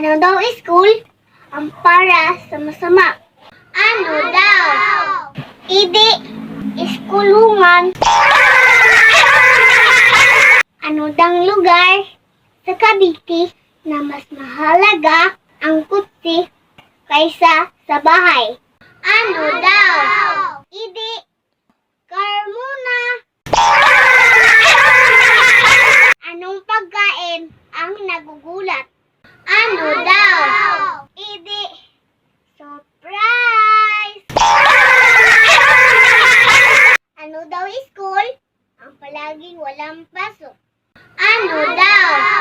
Ano daw school? Ang para sa masama. Ano daw? Idi, iskulungan. Ano dang lugar sa Cavite na mas mahalaga ang kutsi kaysa sa bahay? Ano daw? Idi, Carmona. Anong pagkain ang nagugulat? Ano daw? Idi, surprise! Ano daw school? Ang palaging walang pasok. Ano daw?